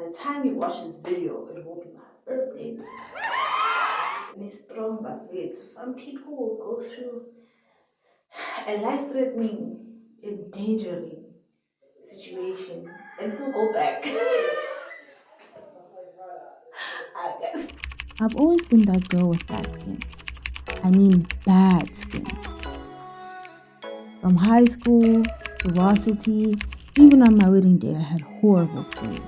the time you watch this video, it will be my birthday. And it's strong but wait. So some people will go through a life-threatening, endangering situation and still go back. I guess. I've always been that girl with bad skin. I mean bad skin. From high school to varsity, even on my wedding day, I had horrible skin.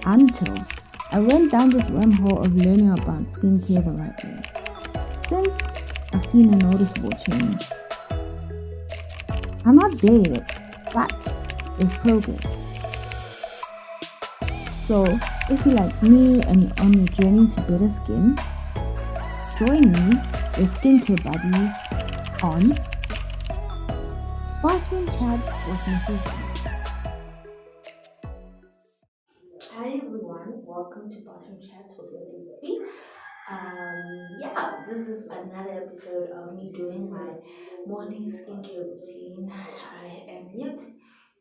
Until I went down this wormhole of learning about skincare the right way. Since I've seen a noticeable change. I'm not there yet, but there's progress. So, if you're like me and you're on your journey to better skin, join me, your skincare buddy, on Bathroom Chats with Mrs. B. Hi everyone, welcome to Bathroom Chats with Mrs. B. This is another episode of me doing my morning skincare routine. I am yet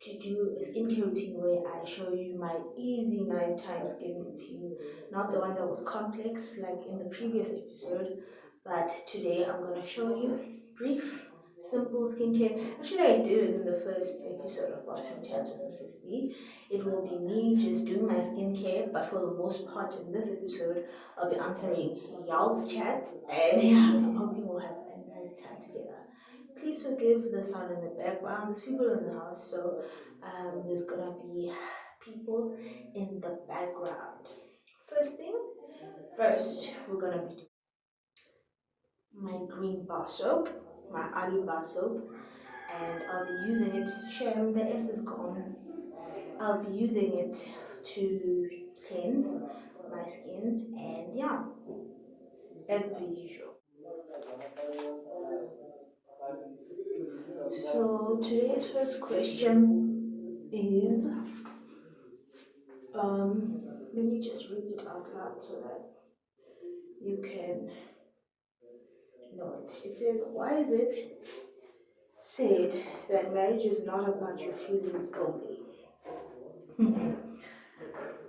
to do a skincare routine where I show you my easy nighttime skin routine, not the one that was complex like in the previous episode, but today I'm gonna show you brief, simple skincare. Actually, I did it in the first episode of Bathroom Chats with Mrs. B. It will be me just doing my skincare, but for the most part in this episode, I'll be answering y'all's chats, and yeah, I'm hoping we'll have a nice time together. Please forgive the sound in the background. There's people in the house, so there's gonna be people in the background. First thing first, we're gonna be doing my green bar soap, my aloe bar soap, and I'll be using it. Shame the S is gone. I'll be using it to cleanse my skin, and yeah, as per usual. So today's first question is let me just read it out loud so that you can know it. It says, why is it said that marriage is not about your feelings only?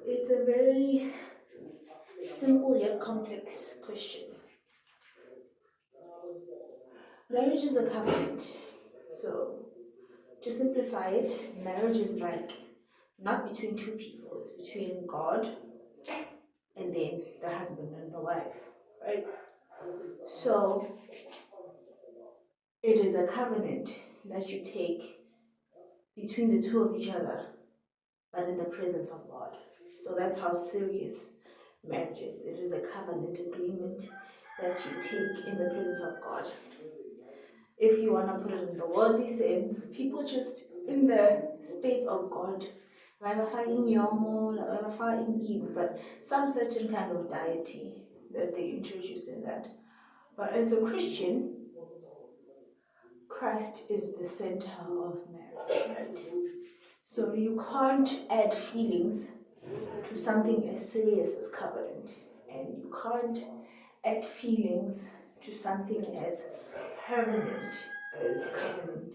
It's a very simple yet complex question. Marriage is a covenant. So, to simplify it, marriage is like not between two people, it's between God and then the husband and the wife, right? So, it is a covenant that you take between the two of each other, but in the presence of God. So, that's how serious marriage is. It is a covenant agreement that you take in the presence of God. If you want to put it in the worldly sense, people just in the space of God, but some certain kind of deity that they introduced in that. But as a Christian, Christ is the center of marriage, right? So you can't add feelings to something as serious as covenant, and you can't add feelings to something as permanent as covenant.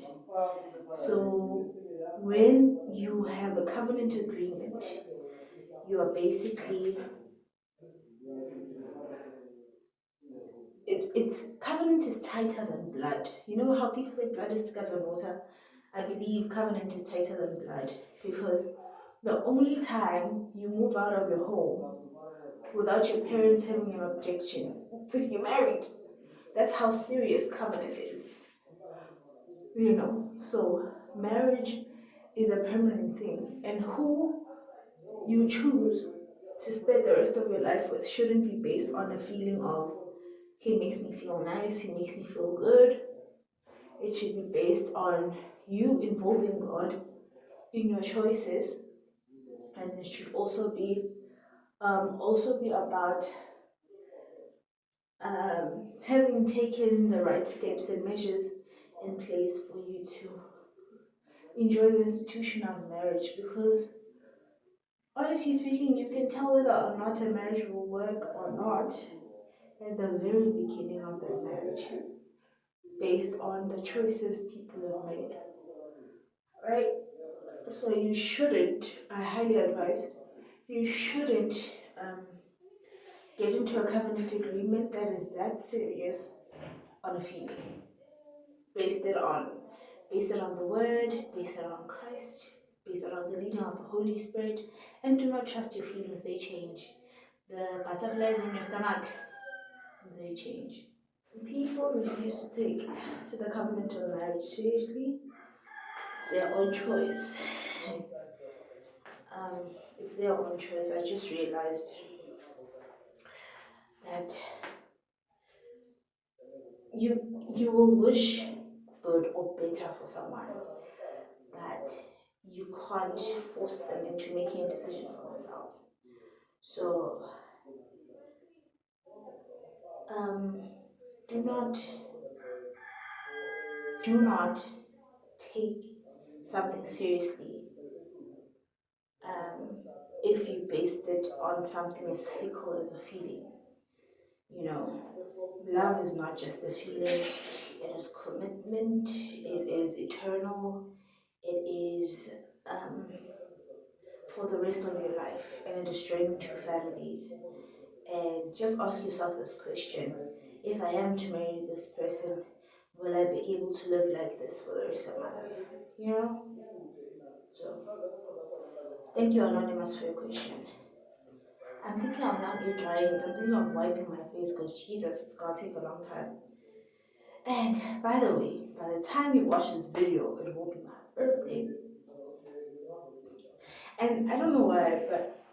So when you have a covenant agreement, you are basically it's covenant is tighter than blood. You know how people say blood is thicker than water? I believe covenant is tighter than blood because the only time you move out of your home without your parents having an objection is if you're married. That's how serious covenant is. So marriage is a permanent thing, and who you choose to spend the rest of your life with shouldn't be based on a feeling of he makes me feel nice, he makes me feel good. It should be based on you involving God in your choices, and it should also be about having taken the right steps and measures in place for you to enjoy the institution of marriage. Because honestly speaking, you can tell whether or not a marriage will work or not at the very beginning of that marriage based on the choices people have made, right? So you shouldn't, I highly advise, You shouldn't get into a covenant agreement that is that serious on a feeling. Based it on base it on the word, base it on Christ, base it on the leading of the Holy Spirit, and do not trust your feelings, they change. The butterflies in your stomach, they change. People refuse to take the covenant of marriage seriously. It's their own choice. It's their own choice. I just realized that you will wish good or better for someone, but you can't force them into making a decision for themselves. So um, do not do not take something seriously um, if you based it on something as fickle as a feeling. You know, love is not just a feeling, it is commitment, it is eternal, it is for the rest of your life, and it is joining two families. And just ask yourself this question: if I am to marry this person, will I be able to live like this for the rest of my life? You know? So, thank you, Anonymous, for your question. I'm thinking of not eat drying it. I'm thinking of wiping my face because Jesus, it's gonna take a long time. And by the way, by the time you watch this video, it will be my birthday. And I don't know why, but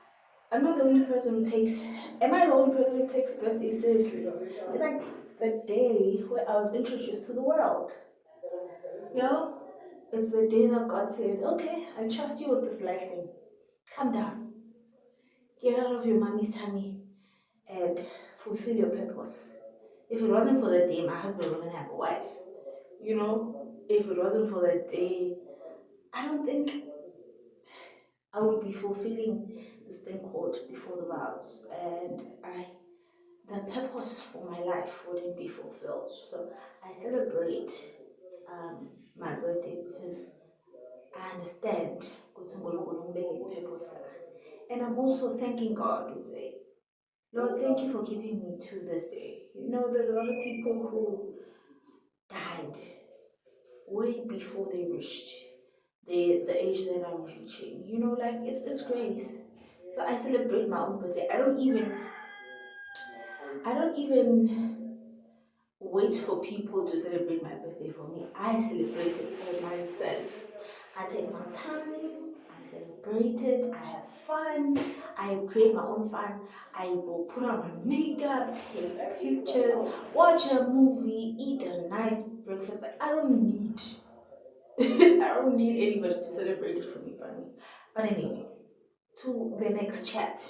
I'm not the only person who takes. Am I the only person who takes birthday seriously? It's like the day where I was introduced to the world. You know, it's the day that God said, "Okay, I trust you with this life thing. Come down, get out of your mommy's tummy, and fulfill your purpose." If it wasn't for the day, my husband wouldn't have a wife. You know, if it wasn't for the day, I don't think I would be fulfilling this thing called before the vows, and the purpose for my life wouldn't be fulfilled. So I celebrate my birthday because I understand ukuthi uNkulunkulu ungibeke purpose la. And I'm also thanking God would say, Lord, thank you for keeping me to this day. You know, there's a lot of people who died way before they reached the age that I'm reaching. You know, like it's grace. So I celebrate my own birthday. I don't even wait for people to celebrate my birthday for me. I celebrate it for myself. I take my time, I celebrate it, I have fun, I create my own fun. I will put on my makeup, take pictures, watch a movie, eat a nice breakfast. Like, I don't need I don't need anybody to celebrate it for me but me. But anyway, to the next chat.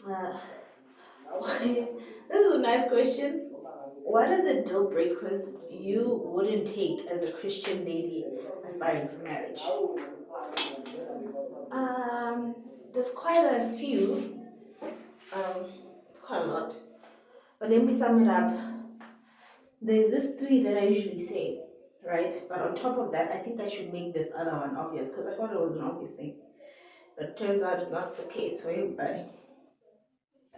Uh, this is a nice question. What are the deal breakers you wouldn't take as a Christian lady aspiring for marriage? There's quite a few. It's quite a lot. But let me sum it up. There's this three that I usually say, right? But on top of that, I think I should make this other one obvious because I thought it was an obvious thing. But it turns out it's not the case for everybody.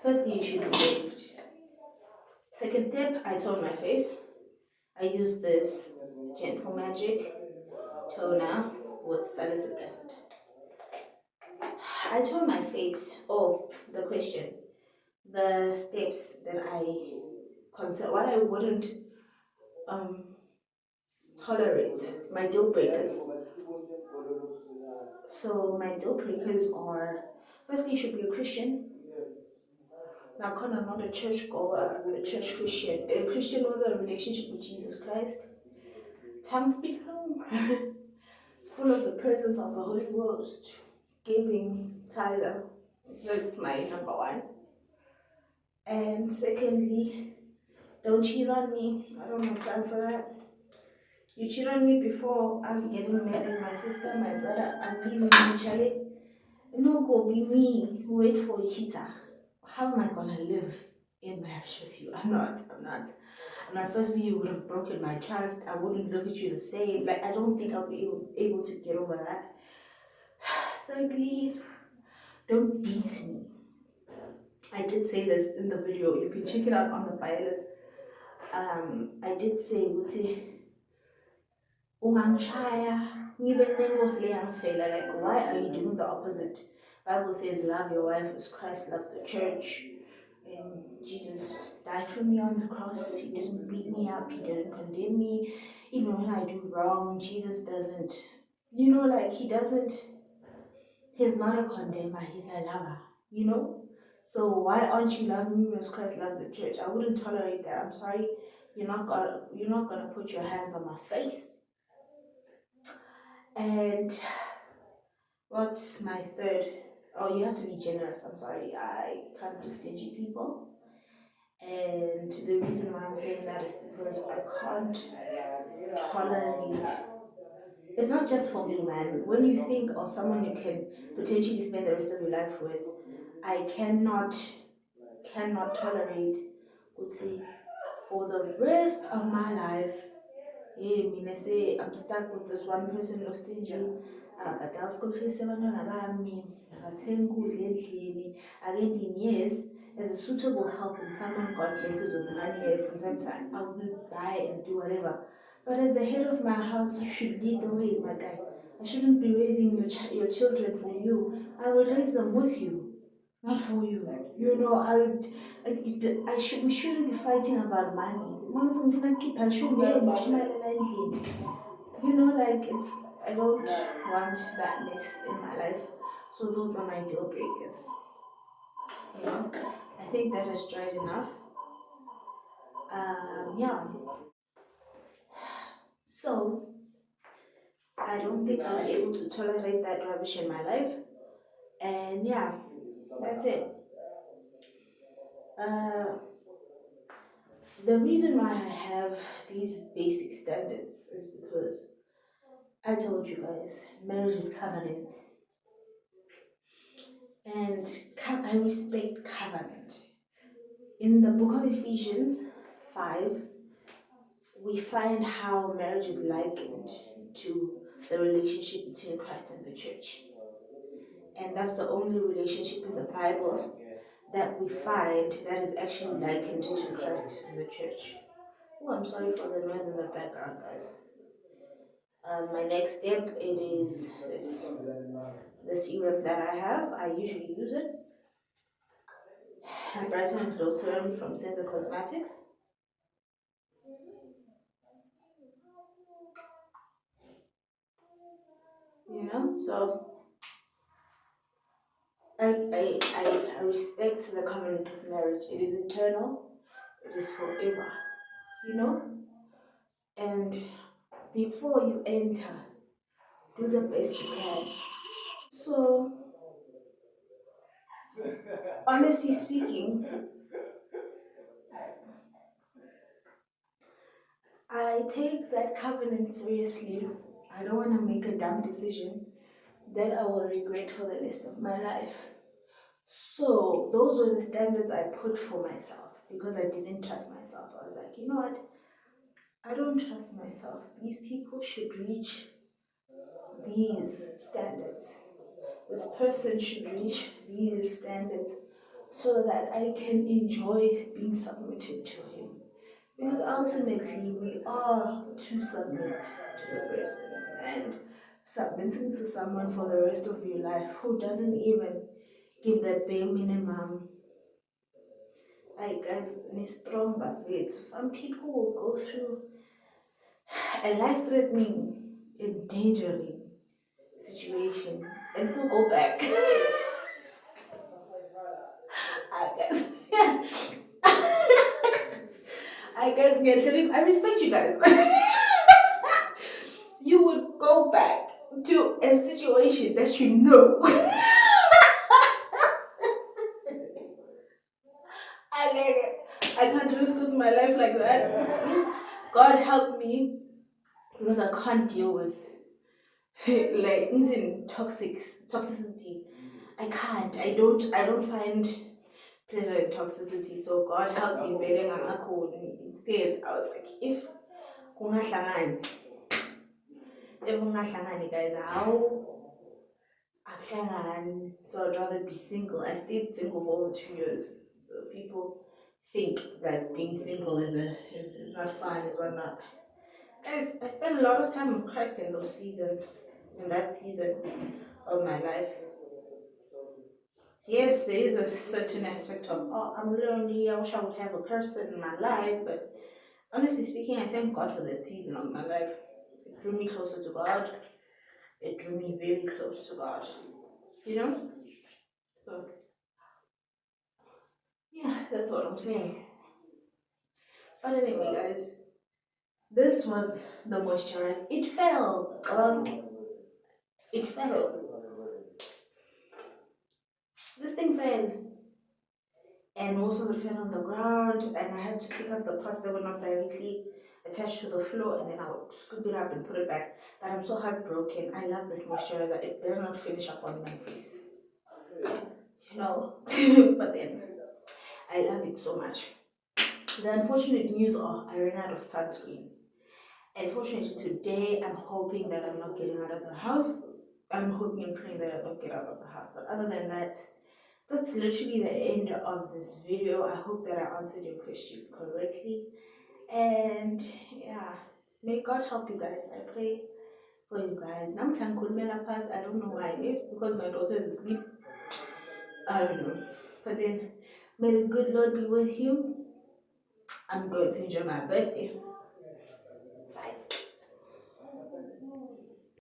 Firstly, you should be saved. Second step, I tone my face. I use this Gentle Magic toner with salicylic acid. I tone my face. Oh, the question. The steps that I consider, what I wouldn't um, tolerate, my deal breakers. So, my deal breakers are firstly, you should be a Christian. Now, kind of not a church goer, a church Christian, a Christian with a relationship with Jesus Christ. Tongue speaking, full of the presence of the Holy Ghost, giving tither. That's my number one. And secondly, don't cheat on me. I don't have time for that. You cheat on me before us getting married, my sister, my brother, and leaving me, Charlie. No, go be me. Wait for a cheater. How am I gonna live in marriage with you? I'm not. I'm not. Firstly, you would have broken my trust. I wouldn't look at you the same. Like, I don't think I'll be able to get over that. Thirdly, don't beat me. I did say this in the video. You can check it out on the playlist. I did say ukuthi ungangishaya ngibe nenkosi leyangifela. Like, why are you doing the opposite? Bible says love your wife as Christ loved the church. And Jesus died for me on the cross. He didn't beat me up. He didn't condemn me. Even when I do wrong, Jesus doesn't, like he's not a condemner, he's a lover. So why aren't you loving me as Christ loved the church? I wouldn't tolerate that. I'm sorry. You're not gonna put your hands on my face. And what's my third? Oh, you have to be generous. I'm sorry. I can't do stingy people. And the reason why I'm saying that is because I can't tolerate. It's not just for me, man. When you think of someone you can potentially spend the rest of your life with, I cannot tolerate ukuthi for the rest of my life, mina say I'm stuck with this one person ostingy, abhadala school fees abantwana bami, abathenga ukudla endlini, akendi. Yes, as a suitable help and someone God blesses with money from time to time, I will buy and do whatever. But as the head of my house, you should lead the way, my guy. I shouldn't be raising your children for you. I will raise them with you, not for you. We shouldn't be fighting about money. I shouldn't be emotional. Like I don't want that mess in my life. So those are my deal breakers. I think that has tried enough. Yeah. So I don't think I'll be able to tolerate that rubbish in my life. And yeah, that's it. Uh, the reason why I have these basic standards is because I told you guys, marriage is covenant. And I respect covenant. In the book of Ephesians 5, we find how marriage is likened to the relationship between Christ and the church. And that's the only relationship in the Bible that we find that is actually likened to Christ and the church. Oh, I'm sorry for the noise in the background, guys. My next step, it is the serum that I have. I usually use it. Brighten and Glow Serum from Center Cosmetics. So I respect the covenant of marriage. It is eternal. It is forever. And before you enter, do the best you can. So, honestly speaking, I take that covenant seriously. I don't want to make a dumb decision that I will regret for the rest of my life. So those were the standards I put for myself because I didn't trust myself. I was like, you know what? I don't trust myself. These people should reach these standards. This person should reach these standards so that I can enjoy being submitted to him. Because ultimately, we are to submit to the person, and submitting to someone for the rest of your life who doesn't even give the bare minimum. Like, guys, it's strong but wait. So some people will go through a life-threatening, endangering situation and still go back. I guess. I guess I respect you guys. You would go back to a situation that you know. I can't risk with my life like that. God help me because I can't deal with like toxicity. I can't. I don't find pleasure in toxicity. So God help me being an instead. I was like, if kungahlangani guys, how so I'd rather be single. I stayed single for over 2 years. So people think that being single is not fun, is whatnot. Guys, I spent a lot of time with Christ in those seasons, in that season of my life. Yes, there is a certain aspect of, oh, I'm lonely, I wish I would have a person in my life, but honestly speaking, I thank God for that season of my life. It drew me closer to God. It drew me very close to God. You know? So, yeah, that's what I'm saying. But anyway, guys, this was the moisturizer. It fell. It fell. This thing fell. And most of it fell on the ground, and I had to pick up the parts that were not directly attached to the floor, and then I would scoop it up and put it back. But I'm so heartbroken. I love this moisturizer. It better not finish up on my face, you know. But then I love it so much. The unfortunate news are I ran out of sunscreen. Unfortunately, today I'm hoping that I'm not getting out of the house. I'm hoping and praying that I don't get out of the house. But other than that, that's literally the end of this video. I hope that I answered your question correctly. And yeah, may God help you guys. I pray for you guys. I don't know why. Maybe it's because my daughter is asleep. I don't know. But then, may the good Lord be with you. I'm going to enjoy my birthday.